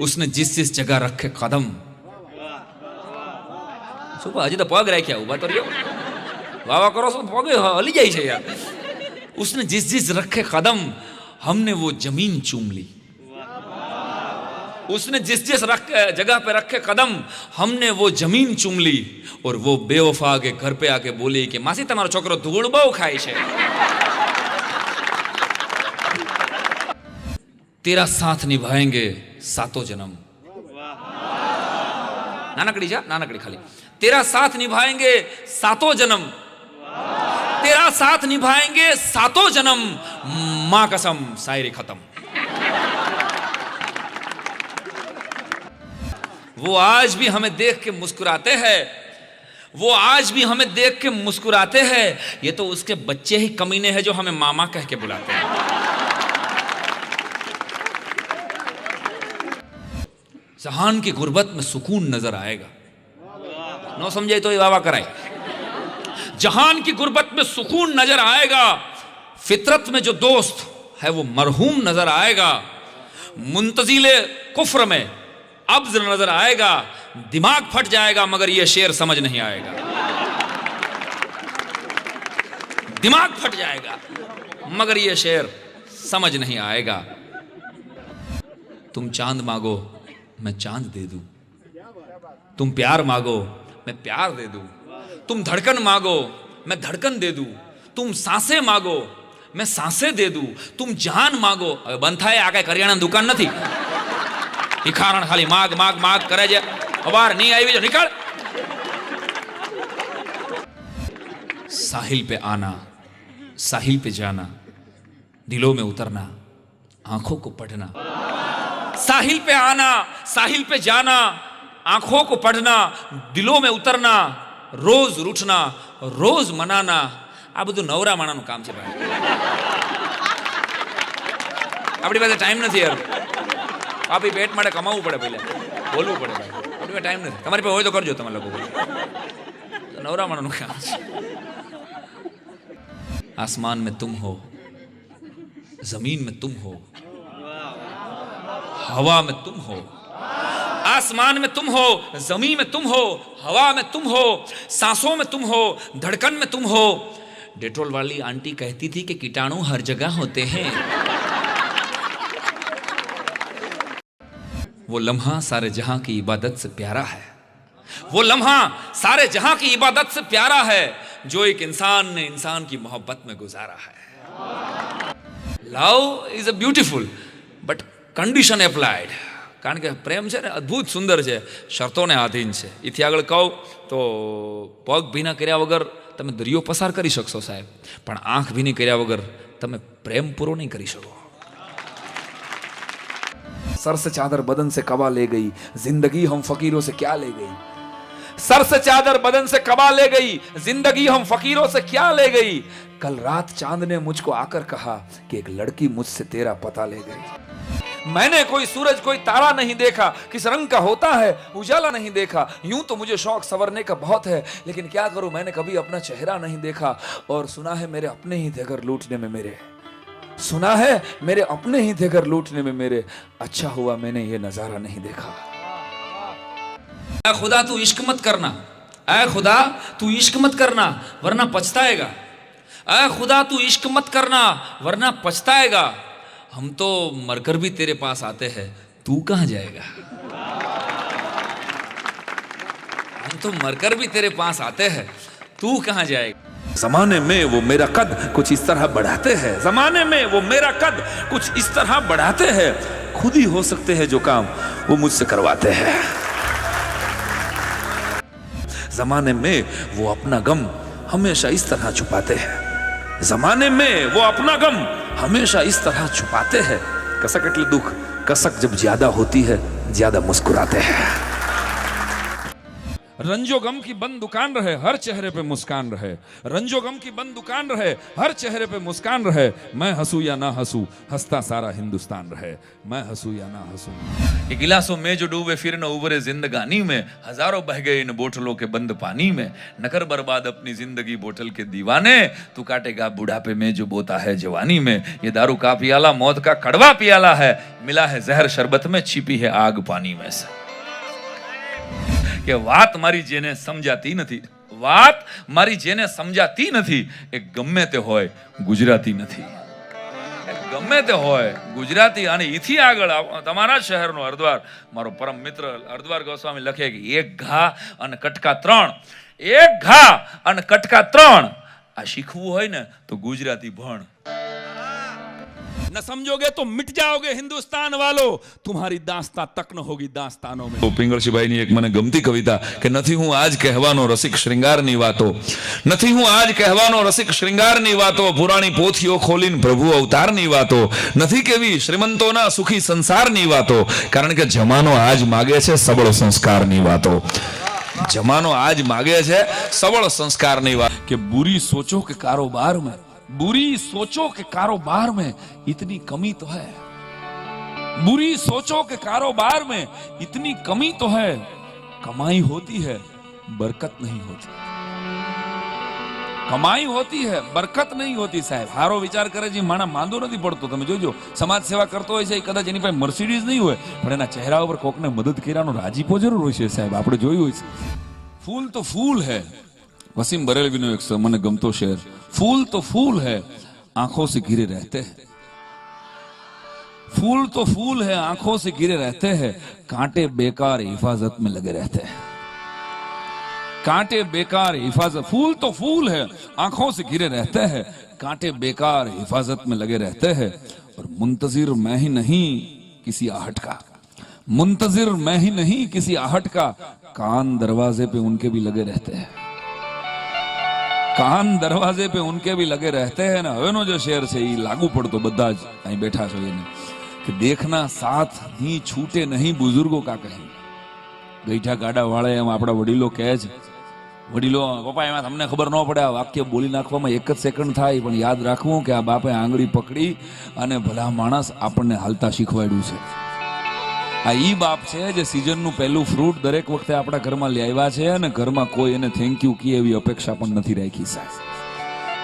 उसने जिस जिस जगह रखे कदम, सुबह हजी तो पग राख्या उभा तो रहो, वावा करो सो पग हली जाए छे यार। उसने जिस जिस रखे कदम हमने वो जमीन चूम ली। उसने जिस जिस जगह पे रखे कदम हमने वो जमीन चूम ली। और वो बेवफा के घर पे आके बोली कि मासी तमारो छोकरो धूળ બહુ ખાય છે, तेरा साथ निभाएंगे सातों जन्म। नानकड़ी जा, नानकड़ी खाली, तेरा साथ निभाएंगे सातों जन्म, तेरा साथ निभाएंगे सातों जन्म, मां कसम शायरी खत्म। वो आज भी हमें देख के मुस्कुराते हैं, वो आज भी हमें देख के मुस्कुराते हैं। ये तो उसके बच्चे ही कमीने हैं जो हमें मामा कह के बुलाते हैं। जहान की गुर्बत में सुकून नजर आएगा, नो समझे तो ये वावा कराए। जहान की गुर्बत में सुकून नजर आएगा, फितरत में जो दोस्त है वो मरहूम नजर आएगा, मुंतजिले कुफ्र में अब्ज नजर आएगा, दिमाग फट जाएगा मगर ये शेर समझ नहीं आएगा। दिमाग फट जाएगा मगर ये शेर समझ नहीं आएगा। तुम चांद मांगो मैं चांद दे दूं, तुम प्यार मांगो मैं प्यार दे दूं, तुम धड़कन मांगो मैं धड़कन दे दूं, तुम सांसें मांगो मैं सांसें दे दूं, तुम जान मांगो। હવે બંધ થાય, આ કઈ કરિયાણાની દુકાન નથી। ભિખારણ ખાલી માગ માગ માગ કરે છે, અવાર નહીં આવી જો નીકળ। साहिल पे आना साहिल पे जाना, दिलों में उतरना आंखों को पढ़ना। साहिल पे आना साहिल पे जाना, आंखों को पढ़ना, दिलों में उतरना, रोज रूठना रोज मनाना। आ બધું નવરા માણાનું કામ છે ભાઈ, આપણી પાસે ટાઈમ નથી યાર। આપી પેટ માટે કમાવવું પડે, પહેલા બોલવું પડે ભાઈ, આપણી પાસે ટાઈમ નથી। તમારી પાસે હોય તો કરજો તમે લોકો, નવરા માણાનું કામ છે। आसमान में तुम हो, जमीन में तुम हो, हवा में तुम हो। आसमान में तुम हो, जमीन में तुम हो, हवा में तुम हो, सांसों में तुम हो, धड़कन में तुम हो। डेटोल वाली आंटी कहती थी कि कीटाणु हर जगह होते हैं। वो लम्हा सारे जहां की इबादत से प्यारा है, वो लम्हा सारे जहां की इबादत से प्यारा है, जो एक इंसान ने इंसान की मोहब्बत में गुजारा है। Love is a beautiful but condition applied. કારણ કે પ્રેમ છે ને અદ્ભુત સુંદર છે, શરતોને આધીન છે। એથી આગળ કહું તો પગ ભીના કર્યા વગર તમે દરિયો પસાર કરી શકશો સાહેબ, પણ આંખ ભીની કર્યા વગર તમે પ્રેમ પૂરો નહીં કરી શકો। सर से चादर बदन से कबा ले गई, जिंदगी हम फकीरों से क्या ले गई। सर से चादर बदन से कबा ले गई, जिंदगी हम फकीरों से क्या ले गई। कल रात चांद ने मुझको आकर कहा कि एक लड़की मुझसे तेरा पता ले गई। मैंने कोई सूरज कोई तारा नहीं देखा, किस रंग का होता है उजाला नहीं देखा। यूं तो मुझे शौक संवरने का बहुत है, लेकिन क्या करूं मैंने कभी अपना चेहरा नहीं देखा। और सुना है मेरे अपने ही थे घर लूटने में मेरे, सुना है मेरे अपने ही थे घर लूटने में मेरे। अच्छा हुआ मैंने ये नजारा नहीं देखा। ऐ खुदा तू इश्क मत करना, ऐ खुदा तू इश्क मत करना वरना पछताएगा। ऐ खुदा तू इश्क मत करना वरना पछताएगा। हम तो मरकर भी तेरे पास आते हैं, तू कहां जाएगा। हम तो मरकर भी तेरे पास आते हैं, तू कहां जाएगा। जमाने में वो मेरा कद कुछ इस तरह बढ़ाते हैं, जमाने में वो मेरा कद कुछ इस तरह बढ़ाते हैं। खुद ही हो सकते हैं जो काम वो मुझसे करवाते हैं। जमाने में वो अपना गम हमेशा इस तरह छुपाते हैं, जमाने में वो अपना गम हमेशा इस तरह छुपाते हैं। कसक એટલે दुख, कसक जब ज्यादा होती है ज्यादा मुस्कुराते हैं। रंजो गम की बंद दुकान रहे, हर चेहरे पे मुस्कान रहे। रंजो गम की बंद दुकान रहे, हर चेहरे पे मुस्कान रहे। मैं हंसू या ना हंसू, हंसता सारा हिंदुस्तान रहे। मैं हंसू या ना हंसू। ये गिलासों में जो डूबे फिर न उबरे जिंदगानी में, हजारों बह गए इन बोतलों के बंद पानी में। न कर बर्बाद अपनी जिंदगी बोतल के दीवाने, तू काटेगा बुढ़ापे में जो बोता है जवानी में। ये दारू का पियाला मौत का कड़वा पियाला है, मिला है जहर शरबत में, छिपी है आग पानी में से। કે વાત મારી જેને સમજાતી નથી, વાત મારી જેને સમજાતી નથી, એ ગમે તે હોય ગુજરાતી નથી। ગમે તે હોય ગુજરાતી। અને ઈથી આગળ તમારા શહેરનો હરદ્વાર, મારો પરમ મિત્ર હરદ્વાર ગોસ્વામી લખે કે એક ઘા અને કટકા ત્રણ, એક ઘા અને કટકા ત્રણ। આ શીખવું હોય ને તો ગુજરાતી ભણ। न समझोगे तो मिट जाओगे हिंदुस्तान वालों, तुम्हारी दास्तां तक न होगी दास्तानों में। પિંગળશીભાઈની એક મને ગમતી કવિતા કે નથી હું આજ કહેવાનો રસિક શ્રૃંગારની વાતો, નથી હું આજ કહેવાનો રસિક શ્રૃંગારની વાતો, પુરાણી પોથીઓ ખોલીને પ્રભુ અવતારની વાતો, નથી કેવી શ્રીમંતોના સુખી સંસારની વાતો, કારણ કે જમાનો આજ માગે છે સબળ સંસ્કારની વાતો। જમાનો આજ માગે છે સબળ સંસ્કારની વાત। કે બુરી સોચો કે કારોબાર में, बुरी सोचो के कारोबार में इतनी कमी तो है, बुरी सोचो के कारोबार में इतनी कमी तो है, कमाई होती है बरकत नहीं होती, कमाई होती है बरकत नहीं होती। साहेब हारो विचार करे जी माणा માંદો નથી પડતો। તમે જોજો સમાજ સેવા કરતો હોય છે, કદાચ એની પાસે મર્સિડીઝ નહીં હોય પણ એના ચહેરા ઉપર કોકને મદદ કર્યાનો રાજીપો જરૂર હોય છે। સાહેબ આપણે જોયું હોય છે। ફૂલ તો ફૂલ है, वसीम बरेलवीનો એક મને ગમતો શેર, फूल तो फूल है आंखों से घिरे रहते हैं, फूल तो फूल है आंखों से घिरे रहते हैं, कांटे बेकार हिफाजत में लगे रहते हैं, कांटे बेकार हिफाजत। फूल तो फूल है आंखों से घिरे रहते हैं, कांटे बेकार हिफाजत में लगे रहते हैं। और मुंतजिर मैं ही नहीं किसी आहट का, मुंतजिर मैं ही नहीं किसी आहट का, कान दरवाजे पे उनके भी लगे रहते हैं, કાન દરવાજે पे उनके भी लगे रहते हैं। ને હવેનો જે શેર છે એ લાગુ પડતો બધા જ અહીં બેઠા છો એને, કે देखना साथ ही छूटे नहीं बुजुर्गों का कहीं। બેઠા ગાડા વાળે એમ આપણા વડીલો કહે છે, વડીલો પપ્પા એમાં તમને ખબર ન પડે, આ વાક્ય બોલી નાખવામાં એક જ સેકન્ડ થાય, પણ યાદ રાખવું કે આ બાપે આંગળી પકડી અને ભલા માણસ આપણને હાલતા શીખવાડ્યું છે। આ ઈ બાપ છે જે સિઝનનું પહેલું ફ્રૂટ દરેક વખતે આપણા ઘરમાં લઈ આવ્યા છે અને ઘરમાં કોઈ એને થેન્ક યુ કહે એવી અપેક્ષા પણ નથી રાખી સાહેબ।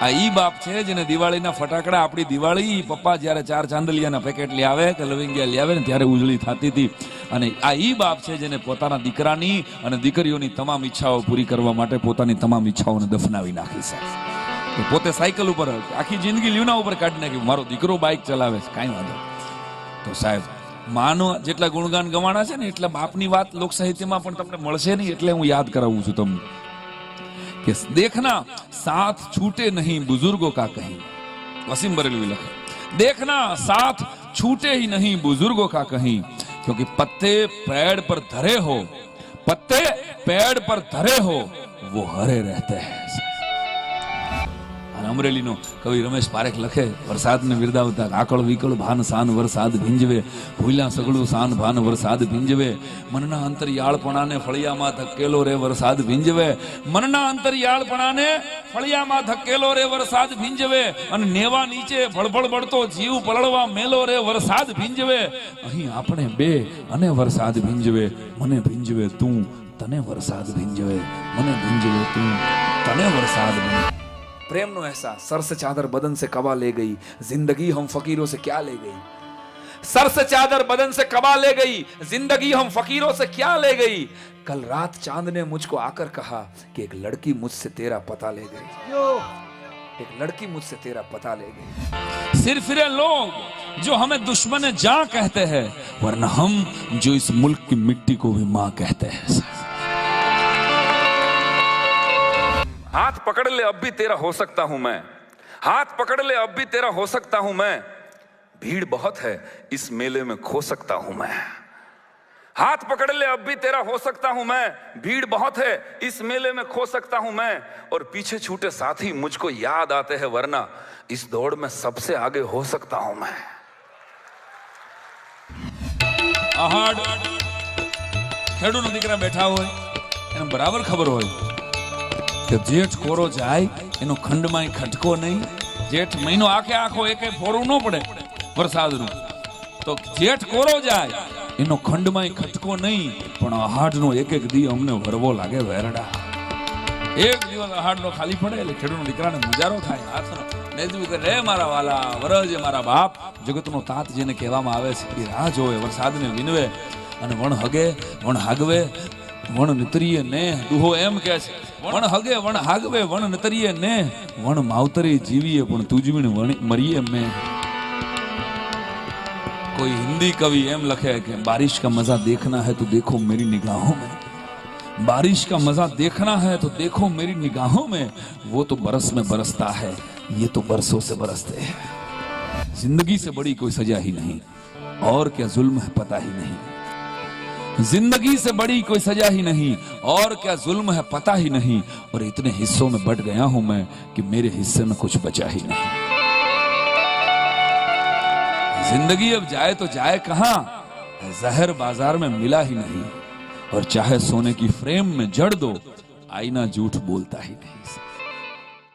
આ ઈ બાપ છે જેને દિવાળીના ફટાકડા, આપણી દિવાળી પપ્પા જ્યારે 4 ચાંદલિયાના પેકેટ લઈ આવે કે લવિંગિયા લઈ આવે ને ત્યારે ઉજળી થતી હતી। અને આ ઈ બાપ છે જેને પોતાના દીકરાની અને દીકરીઓની તમામ ઈચ્છાઓ પૂરી કરવા માટે પોતાની તમામ ઈચ્છાઓને દફનાવી નાખી સાહેબ। પોતે સાયકલ ઉપર આખી જિંદગી લીવના ઉપર કાઢી નાખી, મારો દીકરો બાઇક ચલાવે છે કાંઈ વાંધો। તો સાહેબ માનો જેટલા ગુણગાન ગવાણા છે ને એટલા બાપની વાત લોક સાહિત્યમાં પણ તમને મળશે નહીં, એટલે હું યાદ કરાવું છું તમને કે देखना साथ छूटे नहीं बुजुर्गों का कहीं। वसीम बरेलवी लखे, देखना साथ छूटे ही नहीं बुजुर्गों का कहीं, क्योंकि पत्ते पेड़ पर धरे हो, पत्ते पेड़ पर धरे हो वो हरे रहते हैं। અમરેલીનો કવિ રમેશ પારેખ લખે, વરસાદને વિરદાવતા, આકળ વિકળ ભાન સાન વરસાદ ભીંજવે, ભૂલા સગળું સાન ભાન વરસાદ ભીંજવે, મનના અંતરિયાળપણાને ફળિયામાં ધકેલો રે વરસાદ ભીંજવે, મનના અંતરિયાળપણાને ફળિયામાં ધકેલો રે વરસાદ ભીંજવે, અને નેવા નીચે ભળભળ બળતો જીવ પલળવા મેલો રે વરસાદ ભીંજવે, અહીં આપણે બે અને વરસાદ ભીંજવે, મને ભીંજવે તું તને વરસાદ ભીંજવે, મને ભીંજવે તું તને વરસાદ ભીંજવે। प्रेम नो एहसास, सर से चादर बदन से कबा ले गई, जिंदगी हम फकीरों से क्या ले गई। सर से चादर बदन से कबा ले गई, जिंदगी हम फकीरों से क्या ले गई। कल रात चांद ने मुझको आकर कहा कि एक लड़की मुझसे तेरा पता ले गई, एक लड़की मुझसे तेरा पता ले गई। सिर फिरे लोग जो हमें दुश्मन जां कहते हैं, वरना हम जो इस मुल्क की मिट्टी को भी मां कहते हैं। हाथ पकड़ ले अब भी तेरा हो सकता हूं मैं, हाथ पकड़ ले अब भी तेरा हो सकता हूं मैं, भीड़ बहुत है इस मेले में खो सकता हूं मैं। हाथ पकड़ ले अब भी तेरा हो सकता हूं मैं, भीड़ बहुत है इस मेले में खो सकता हूं मैं, और पीछे छूटे साथी मुझको याद आते हैं, वरना इस दौड़ में सबसे आगे हो सकता हूं मैं। खेडूनो दीकरा बैठा હોય એને બરાબર ખબર હોય કે જેઠ કોરો જાય એનો ખંડમાં ખટકો નહીં. જેઠ મહિનો આખે આખો એકે ફોડવું ન પડે વરસાદનું, તો જેઠ કોરો જાય એનો ખંડમાં ખટકો નહીં, પણ અહાડનો એક એક દી અમને વરવો લાગે વેરડા. એક દિવસ અહાડનો ખાલી પડે એટલે ખેડૂતનો દીકરાને મુજારો થાય, હાથનો નેજવી કરે, રે મારા વાલા વરજ મારા બાપ. જગતનો તાત જેને કહેવામાં આવે છે એ રાહ જોવે, વરસાદને વિનવે, અને વણ હગે વણ હાગવે વણ નિતરીએ ને. દુહો એમ કહે છે, વણ હગે વણ હાગવે વણ નિતરીએ ને, વણ માવતરી જીવીએ પણ તુજવીણ મરીએ મેં. कोई हिंदी कवि एम लखे कि बारिश का मजा देखना है तो देखो मेरी निगाहों में, बारिश का मजा देखना है तो देखो मेरी निगाहों में, वो तो बरस में बरसता है, ये तो बरसों से बरसते हैं. जिंदगी से बड़ी कोई सजा ही नहीं, और क्या जुल्म है पता ही नहीं. जिंदगी से बड़ी कोई सजा ही नहीं, और क्या जुल्म है पता ही नहीं. और इतने हिस्सों में बट गया हूं मैं कि मेरे हिस्से में कुछ बचा ही नहीं. जिंदगी अब जाए तो जाए कहां, जहर बाजार में मिला ही नहीं. और चाहे सोने की फ्रेम में जड़ दो, आईना झूठ बोलता ही नहीं.